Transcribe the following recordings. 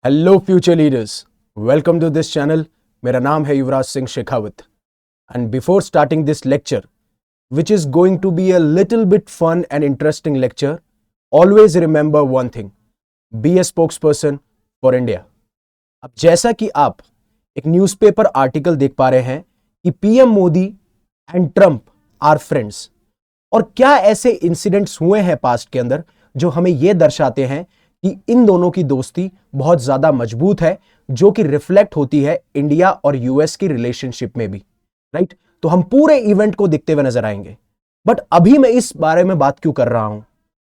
Hello future leaders, welcome to this channel. मेरा नाम है Yuvraj Singh Shekhawat and before starting this lecture which is going to be a little bit fun and interesting lecture, always remember one thing: be a spokesperson for India. अब जैसा कि आप एक newspaper article देख पा रहे हैं कि PM Modi and Trump are friends, और क्या ऐसे इंसिडेंट्स हुए हैं पास्ट के अंदर जो हमें यह दर्शाते हैं कि इन दोनों की दोस्ती बहुत ज्यादा मजबूत है, जो कि रिफ्लेक्ट होती है इंडिया और यूएस की रिलेशनशिप में भी, राइट? तो हम पूरे इवेंट को देखते हुए नजर आएंगे। बट अभी मैं इस बारे में बात क्यों कर रहा हूं,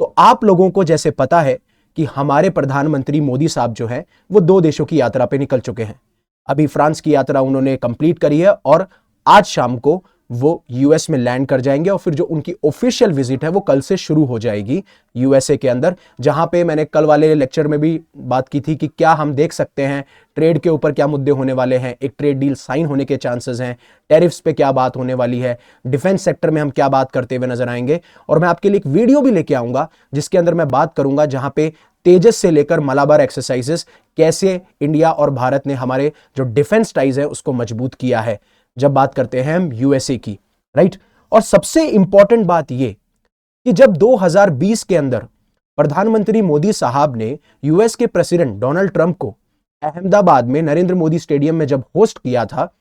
तो आप लोगों को जैसे पता है कि हमारे प्रधानमंत्री मोदी साहब जो है वो 2 देशों की यात्रा पे निकल चुके हैं। अभी फ्रांस की यात्रा उन्होंने कंप्लीट करी है और आज शाम को वो यूएस में लैंड कर जाएंगे, और फिर जो उनकी ऑफिशियल विजिट है वो कल से शुरू हो जाएगी यूएसए के अंदर, जहां पे मैंने कल वाले लेक्चर में भी बात की थी कि क्या हम देख सकते हैं ट्रेड के ऊपर क्या मुद्दे होने वाले हैं, एक ट्रेड डील साइन होने के चांसेस हैं, टैरिफ्स पे क्या बात होने वाली है, डिफेंस सेक्टर में हम क्या बात करते हुए नजर आएंगे। और मैं आपके लिए एक वीडियो भी लेके आऊंगा जिसके अंदर मैं बात करूंगा जहां पे तेजस से लेकर मलाबार एक्सरसाइजेस कैसे इंडिया और भारत ने हमारे जो डिफेंस टाइज है उसको मजबूत किया है, जब बात करते हैं हम यूएसए की, राइट? और सबसे इंपॉर्टेंट बात यह कि जब 2020 के अंदर प्रधानमंत्री मोदी साहब ने यूएस के प्रेसिडेंट डोनाल्ड ट्रंप को अहमदाबाद में नरेंद्र मोदी स्टेडियम में जब होस्ट किया था,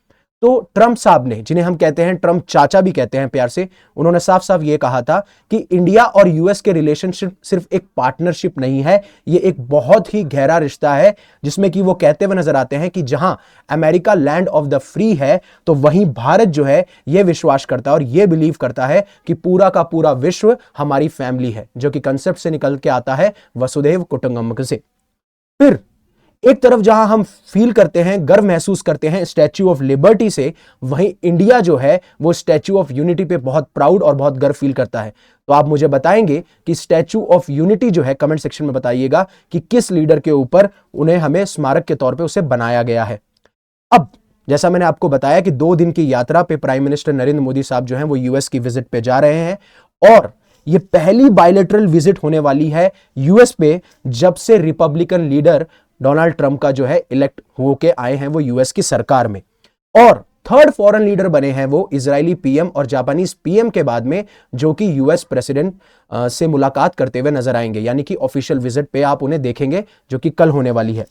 तो ट्रंप साहब ने, जिन्हें हम कहते हैं ट्रंप चाचा भी कहते हैं प्यार से, उन्होंने साफ साफ यह कहा था कि इंडिया और यूएस के रिलेशनशिप सिर्फ एक पार्टनरशिप नहीं है, यह एक बहुत ही गहरा रिश्ता है, जिसमें कि वो कहते हुए नजर आते हैं कि जहां America land of the free है, तो वहीं भारत जो है यह विश्वास करता है और यह बिलीव करता है कि पूरा का पूरा विश्व हमारी फैमिली है, जो कि कंसेप्ट से निकल के आता है वसुधैव कुटुंबकम से। फिर एक तरफ जहां हम फील करते हैं, गर्व महसूस करते हैं स्टैच्यू ऑफ लिबर्टी से, वहीं इंडिया जो है वो स्टैच्यू ऑफ यूनिटी पे बहुत प्राउड और बहुत गर्व फील करता है। तो आप मुझे बताएंगे कि स्टैच्यू ऑफ यूनिटी जो है, कमेंट सेक्शन में बताइएगा कि किस लीडर के ऊपर उन्हें हमें स्मारक के तौर पे उसे बनाया गया है। अब जैसा मैंने आपको बताया कि 2 दिन की यात्रा पे प्राइम मिनिस्टर नरेंद्र मोदी साहब जो हैं वो यूएस की विजिट पे जा रहे हैं, और ये पहली बायलैटरल विजिट होने वाली है यूएस पे जब से रिपब्लिकन लीडर डोनाल्ड ट्रंप का जो है इलेक्ट होके आए हैं वो यूएस की सरकार में। और थर्ड फॉरेन लीडर बने हैं वो इजरायली पीएम और जापानीज पीएम के बाद में, जो कि यूएस प्रेसिडेंट से मुलाकात करते हुए नजर आएंगे, यानी कि ऑफिशियल विजिट पे आप उन्हें देखेंगे, जो कि कल होने वाली है।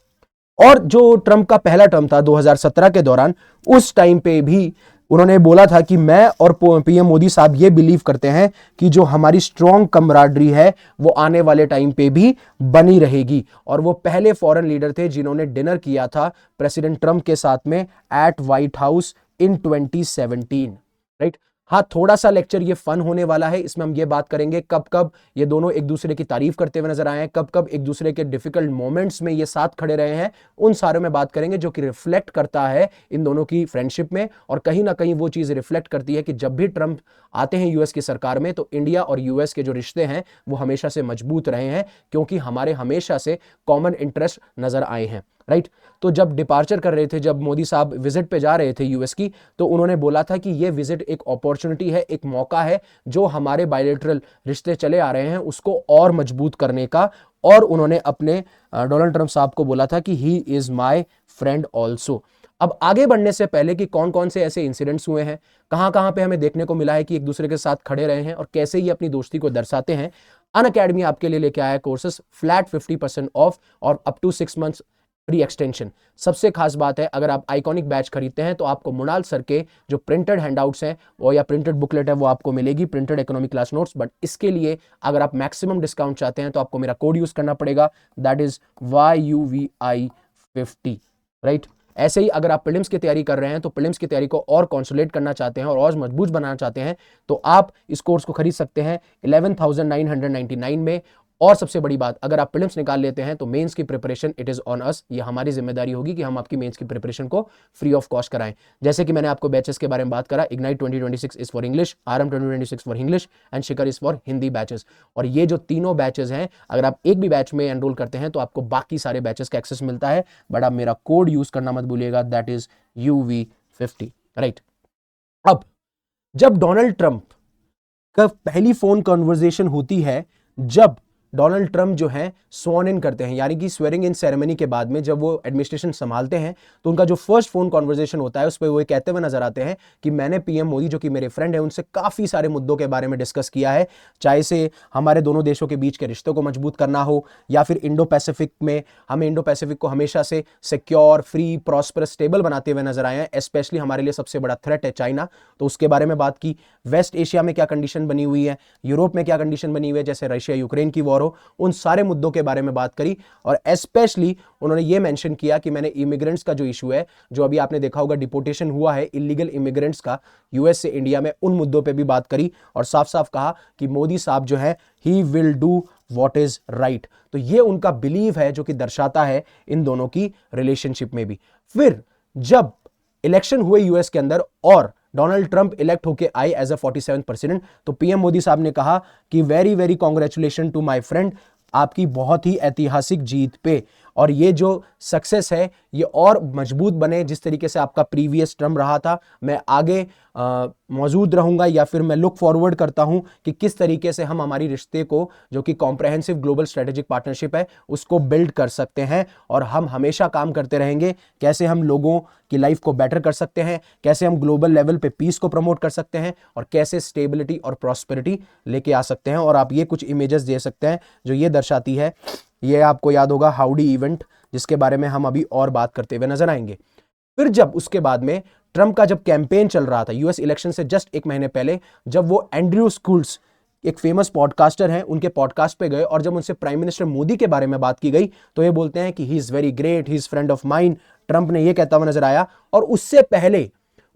और जो ट्रंप का पहला टर्म था 2017 के दौरान, उस टाइम पे भी उन्होंने बोला था कि मैं और पीएम मोदी साहब ये बिलीव करते हैं कि जो हमारी स्ट्रॉन्ग कमराडरी है वो आने वाले टाइम पे भी बनी रहेगी। और वो पहले फॉरेन लीडर थे जिन्होंने डिनर किया था प्रेसिडेंट ट्रंप के साथ में at White House in 2017, right? हाँ, थोड़ा सा लेक्चर ये फन होने वाला है, इसमें हम ये बात करेंगे कब कब ये दोनों एक दूसरे की तारीफ करते हुए नजर आए हैं, कब कब एक दूसरे के डिफिकल्ट मोमेंट्स में ये साथ खड़े रहे हैं, उन सारे में बात करेंगे, जो कि रिफ्लेक्ट करता है इन दोनों की फ्रेंडशिप में। और कहीं ना कहीं वो चीज रिफ्लेक्ट करती है कि जब भी ट्रंप आते हैं यूएस की सरकार में, तो इंडिया और यूएस के जो रिश्ते हैं वो हमेशा से मजबूत रहे हैं, क्योंकि हमारे हमेशा से कॉमन इंटरेस्ट नजर आए हैं, राइट? तो जब डिपार्चर कर रहे थे, जब मोदी साहब विजिट पे जा रहे थे यूएस की, तो उन्होंने बोला था कि यह विजिट एक अपॉर्चुनिटी है, एक मौका है, जो हमारे बायलैटरल रिश्ते चले आ रहे हैं उसको और मजबूत करने का। और उन्होंने अपने डोनाल्ड ट्रंप साहब को बोला था कि he is my friend also. अब आगे बढ़ने से पहले कि कौन कौन से ऐसे इंसिडेंट्स हुए हैं, कहां कहां पे हमें देखने को मिला है कि एक दूसरे के साथ खड़े रहे हैं और कैसे ये अपनी दोस्ती को दर्शाते हैं, अनअकैडमी आपके लिए लेके आया कोर्सेस फ्लैट 50% ऑफ और up to 6 months free extension. सबसे खास बात है, अगर आप आइकॉनिक बैच खरीदते हैं तो आपको मुनाल सर के जो प्रिंटेड हैंडआउट्स हैं वो, या प्रिंटेड बुकलेट है, वो आपको मिलेगी, printed economic class notes. But इसके लिए अगर आप मैक्सिमम डिस्काउंट चाहते हैं तो आपको मेरा कोड यूज करना पड़ेगा, दैट इज YUVI50, राइट? ऐसे ही अगर आप प्रीलिम्स की तैयारी कर रहे हैं, तो प्रीलिम्स की तैयारी को और कॉन्सोलेट करना चाहते हैं और मजबूत बनाना चाहते हैं, तो आप इस कोर्स को खरीद सकते हैं 11,999 में। और सबसे बड़ी बात, अगर आप प्रीलिम्स निकाल लेते हैं तो मेंस की preparation it is on us, ये हमारी जिम्मेदारी होगी कि हम आपकी मेंस की प्रिपरेशन को फ्री ऑफ कॉस्ट कराएं। जैसे कि मैंने आपको बैचेस के बारे में बात करा, ignite 2026 is for English, RM 2026 for English and Shikhar is for Hindi batches. और ये जो तीनों बैचेस हैं, अगर आप एक भी बैच में एनरोल करते हैं तो आपको बाकी सारे बैचेस का एक्सेस मिलता है, बट आप मेरा कोड यूज करना मत भूलिएगा, दैट इज UV50, राइट? अब जब डोनाल्ड ट्रंप का पहली फोन कन्वर्सेशन होती है, जब डोनाल्ड ट्रंप जो है स्वॉन इन करते हैं, यानी कि स्वेरिंग इन सेरेमनी के बाद में जब वो एडमिनिस्ट्रेशन संभालते हैं तो उनका जो फर्स्ट फोन कॉन्वर्जेशन होता है उस पर वो कहते हुए नजर आते हैं कि मैंने पीएम मोदी जो कि मेरे फ्रेंड है उनसे काफी सारे मुद्दों के बारे में डिस्कस किया है, चाहे से हमारे दोनों देशों के बीच के रिश्तों को मजबूत करना हो या फिर इंडो पैसिफिक में हमें इंडो पैसिफिक को हमेशा से सिक्योर, फ्री, प्रॉस्परस, स्टेबल बनाते हुए नजर आए हैं। स्पेशली हमारे लिए सबसे बड़ा थ्रेट है चाइना, तो उसके बारे में बात की। वेस्ट एशिया में क्या कंडीशन बनी हुई है, यूरोप में क्या कंडीशन बनी हुई है, जैसे रशिया यूक्रेन की वॉर हो, उन सारे मुद्दों के बारे में बात करी। और स्पेशली उन्होंने ये मेंशन किया कि मैंने इमिग्रेंट्स का जो इशू है, जो अभी आपने देखा होगा डिपोर्टेशन हुआ है इलीगल इमिग्रेंट्स का यूएस से इंडिया में, उन मुद्दों पे भी बात करी और साफ साफ कहा कि मोदी साहब जो है he will do what is right. तो ये उनका बिलीव है जो कि दर्शाता है इन दोनों की रिलेशनशिप में भी। फिर जब इलेक्शन हुए यूएस के अंदर और डोनाल्ड ट्रंप इलेक्ट होके आए एज अ 47th प्रेसिडेंट, तो पीएम मोदी साहब ने कहा कि very very congratulation to my friend, आपकी बहुत ही ऐतिहासिक जीत पे, और ये जो सक्सेस है ये और मजबूत बने। जिस तरीके से आपका प्रीवियस टर्म रहा था, मैं आगे मौजूद रहूंगा या फिर मैं लुक फॉरवर्ड करता हूं कि किस तरीके से हम हमारी रिश्ते को, जो कि कॉम्प्रहेंसिव ग्लोबल स्ट्रेटेजिक पार्टनरशिप है, उसको बिल्ड कर सकते हैं। और हम हमेशा काम करते रहेंगे कैसे हम लोगों की लाइफ को बेटर कर सकते हैं, कैसे हम ग्लोबल लेवल पे पीस को प्रमोट कर सकते हैं और कैसे स्टेबिलिटी और प्रॉस्पेरिटी लेके आ सकते हैं। और आप ये कुछ इमेजेस दे सकते हैं जो ये दर्शाती है, ये आपको याद होगा हाउडी इवेंट, जिसके बारे में हम अभी और बात करते हुए नजर आएंगे। फिर जब उसके बाद में ट्रंप का जब कैंपेन चल रहा था यूएस इलेक्शन से जस्ट एक महीने पहले, जब वो एंड्रयू स्कूल्स एक फेमस पॉडकास्टर हैं उनके पॉडकास्ट पे गए और जब उनसे प्राइम मिनिस्टर मोदी के बारे में बात की गई तो ये बोलते हैं कि he is very great, he is friend of mine, Trump ने ये कहता हुआ नजर आया। और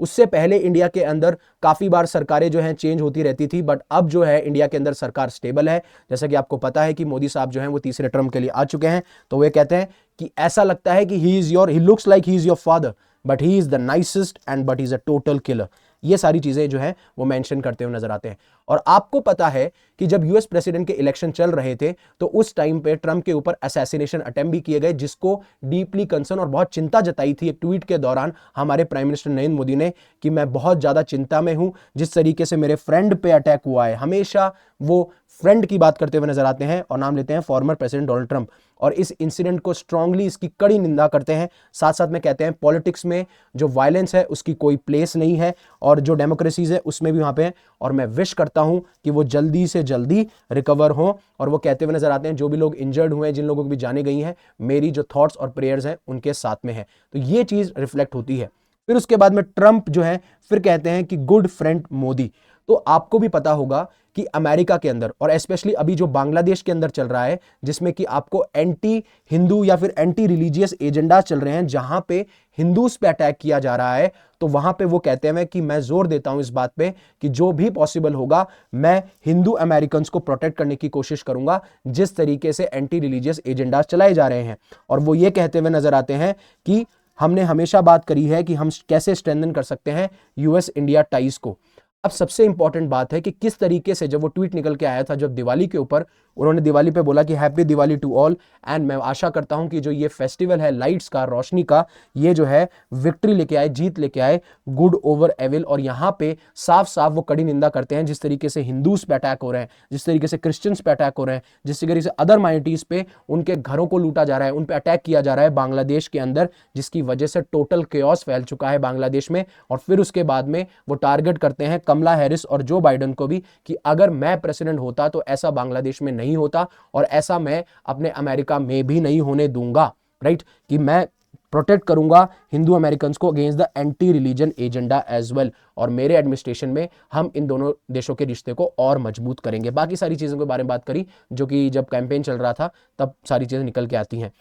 उससे पहले इंडिया के अंदर काफी बार सरकारें जो हैं चेंज होती रहती थी, बट अब जो है इंडिया के अंदर सरकार स्टेबल है। जैसा कि आपको पता है कि मोदी साहब जो हैं वो तीसरे टर्म के लिए आ चुके हैं, तो वे कहते हैं कि ऐसा लगता है कि he looks like he is your father but he is the nicest and but he is a total killer. ये सारी चीजें जो है वो मेंशन करते हुए नजर आते हैं। और आपको पता है कि जब यूएस प्रेसिडेंट के इलेक्शन चल रहे थे तो उस टाइम पे ट्रंप के ऊपर असैसिनेशन अटेम्प्ट भी किए गए, जिसको डीपली कंसर्न और बहुत चिंता जताई थी एक ट्वीट के दौरान हमारे प्राइम मिनिस्टर नरेंद्र मोदी ने कि मैं बहुत ज्यादा चिंता में हूं, जिस तरीके से मेरे फ्रेंड पे अटैक हुआ है। हमेशा वो फ्रेंड की बात करते हुए नजर आते हैं और नाम लेते हैं फॉर्मर प्रेसिडेंट डोनाल्ड ट्रंप, और इस इंसिडेंट को स्ट्रांगली, इसकी कड़ी निंदा करते हैं। साथ साथ में कहते हैं पॉलिटिक्स में जो वायलेंस है उसकी कोई प्लेस नहीं है और जो डेमोक्रेसीज है उसमें भी वहां पे है, और मैं विश करता हूं कि वो जल्दी से जल्दी रिकवर हो। और वो कहते हुए नजर आते हैं जो भी लोग इंजर्ड हुए हैं, जिन लोगों की भी जाने गई हैं, मेरी जो थॉट्स और प्रेयर्स हैं उनके साथ में है। तो ये चीज रिफ्लेक्ट होती है। फिर उसके बाद में ट्रंप जो है फिर कहते हैं कि गुड फ्रेंड मोदी। तो आपको भी पता होगा कि अमेरिका के अंदर और स्पेशली अभी जो बांग्लादेश के अंदर चल रहा है, जिसमें कि आपको एंटी हिंदू या फिर एंटी रिलीजियस एजेंडा चल रहे हैं, जहां पे हिंदूज पे अटैक किया जा रहा है, तो वहां पे वो कहते हैं कि मैं जोर देता हूं इस बात पे कि जो भी पॉसिबल होगा मैं हिंदू अमेरिकन को प्रोटेक्ट करने की कोशिश करूंगा, जिस तरीके से एंटी रिलीजियस एजेंडा चलाए जा रहे हैं। और वो ये कहते हुए नजर आते हैं कि हमने हमेशा बात करी है कि हम कैसे स्ट्रेंथन कर सकते हैं यूएस इंडिया टाइज को। अब सबसे इंपॉर्टेंट बात है कि किस तरीके से जब वो ट्वीट निकल के आया था, जब दिवाली के ऊपर उन्होंने दिवाली पे बोला कि happy Diwali to all, and मैं आशा करता हूं कि जो ये फेस्टिवल है लाइट्स का, रोशनी का, ये जो है विक्ट्री लेके आए, जीत लेके आए, गुड ओवर एविल। और यहाँ पे साफ साफ वो कड़ी निंदा करते हैं जिस तरीके से हिंदूज पे अटैक हो रहे हैं, जिस तरीके से क्रिश्चियंस पे अटैक हो रहे हैं, जिस तरीके से अदर माइनॉरिटीज पे उनके घरों को लूटा जा रहा है, उन पे अटैक किया जा रहा है बांग्लादेश के अंदर, जिसकी वजह से टोटल केओस फैल चुका है बांग्लादेश में। और फिर उसके बाद में वो टारगेट करते हैं कमला हैरिस और जो बाइडेन को भी कि अगर मैं प्रेसिडेंट होता तो ऐसा बांग्लादेश में नहीं होता और ऐसा मैं अपने अमेरिका में भी नहीं होने दूंगा, राइट, कि मैं प्रोटेक्ट करूंगा हिंदू अमेरिकन को against the anti religion agenda as well. और मेरे एडमिनिस्ट्रेशन में हम इन दोनों देशों के रिश्ते को और मजबूत करेंगे। बाकी सारी चीजों के बारे में बात करी जो कि जब कैंपेन चल रहा था तब सारी चीजें निकल के आती हैं।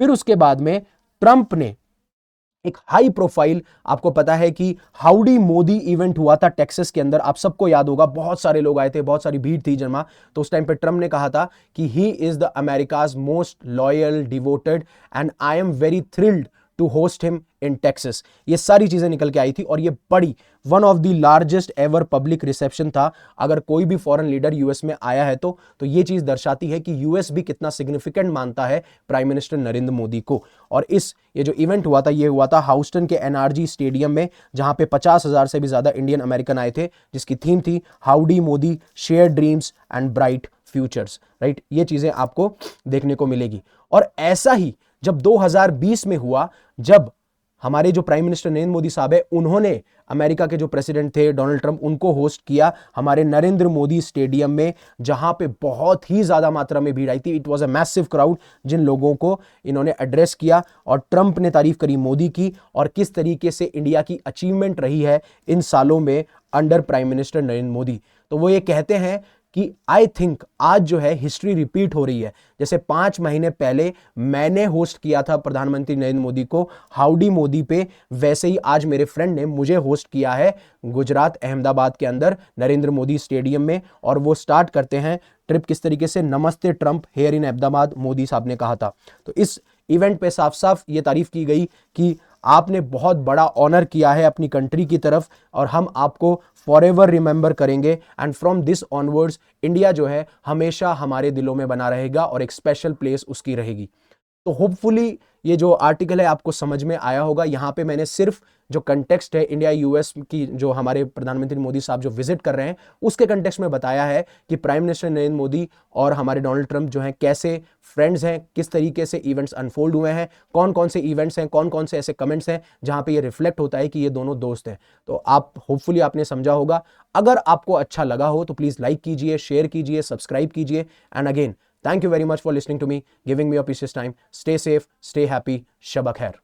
फिर उसके बाद में ट्रंप ने एक हाई प्रोफाइल, आपको पता है कि हाउडी मोदी इवेंट हुआ था टेक्सास के अंदर, आप सबको याद होगा, बहुत सारे लोग आए थे, बहुत सारी भीड़ थी जमा। तो उस टाइम पे ट्रंप ने कहा था कि he is the America's most loyal, devoted and I am very thrilled to host him in Texas. ये सारी चीजें निकल के आई थी और ये बड़ी one of the largest ever public reception था। अगर कोई भी फॉरेन लीडर यूएस में आया है तो ये चीज दर्शाती है कि यूएस भी कितना सिग्निफिकेंट मानता है प्राइम मिनिस्टर नरेंद्र मोदी को। और ये जो इवेंट हुआ था, ये हुआ था हाउस्टन के एनआरजी स्टेडियम में, जहां पे 50,000 से भी ज्यादा इंडियन अमेरिकन आए थे, जिसकी थीम थी howdy Modi, share dreams and bright futures. Right, ये चीजें आपको देखने को मिलेगी। और ऐसा ही जब 2020 में हुआ, जब हमारे जो प्राइम मिनिस्टर नरेंद्र मोदी साहब है, उन्होंने अमेरिका के जो प्रेसिडेंट थे डोनाल्ड ट्रंप, उनको होस्ट किया हमारे नरेंद्र मोदी स्टेडियम में, जहां पे बहुत ही ज्यादा मात्रा में भीड़ आई थी। It was a massive crowd जिन लोगों को इन्होंने एड्रेस किया, और ट्रंप ने तारीफ करी मोदी की और किस तरीके से इंडिया की अचीवमेंट रही है इन सालों में under prime minister Narendra Modi. तो वो ये कहते हैं कि आई थिंक आज जो है हिस्ट्री रिपीट हो रही है। जैसे 5 महीने पहले मैंने होस्ट किया था प्रधानमंत्री नरेंद्र मोदी को हाउडी मोदी पे, वैसे ही आज मेरे फ्रेंड ने मुझे होस्ट किया है गुजरात अहमदाबाद के अंदर नरेंद्र मोदी स्टेडियम में। और वो स्टार्ट करते हैं ट्रिप किस तरीके से, नमस्ते Trump here in Ahmedabad, Modi साहब ने कहा था। तो इस इवेंट पे साफ साफ ये तारीफ की गई कि आपने बहुत बड़ा ऑनर किया है अपनी कंट्री की तरफ, और हम आपको फॉरएवर रिमेंबर करेंगे। And from this onwards India जो है हमेशा हमारे दिलों में बना रहेगा और एक स्पेशल प्लेस उसकी रहेगी। तो होपफुली ये जो आर्टिकल है आपको समझ में आया होगा। यहाँ पे मैंने सिर्फ जो कंटेक्स्ट है इंडिया यूएस की, जो हमारे प्रधानमंत्री मोदी साहब जो विजिट कर रहे हैं उसके कंटेक्स्ट में बताया है कि प्राइम मिनिस्टर नरेंद्र मोदी और हमारे डोनाल्ड ट्रंप जो हैं कैसे फ्रेंड्स हैं, किस तरीके से इवेंट्स अनफोल्ड हुए हैं, कौन कौन से इवेंट्स हैं, कौन कौन से ऐसे कमेंट्स हैं जहां पे ये रिफ्लेक्ट होता है कि ये दोनों दोस्त हैं। तो आप होपफुली आपने समझा होगा। अगर आपको अच्छा लगा हो तो प्लीज लाइक कीजिए, शेयर कीजिए, सब्सक्राइब कीजिए। And again, thank you very much for listening to me, giving me your precious time. Stay safe, stay happy. Shabak khair.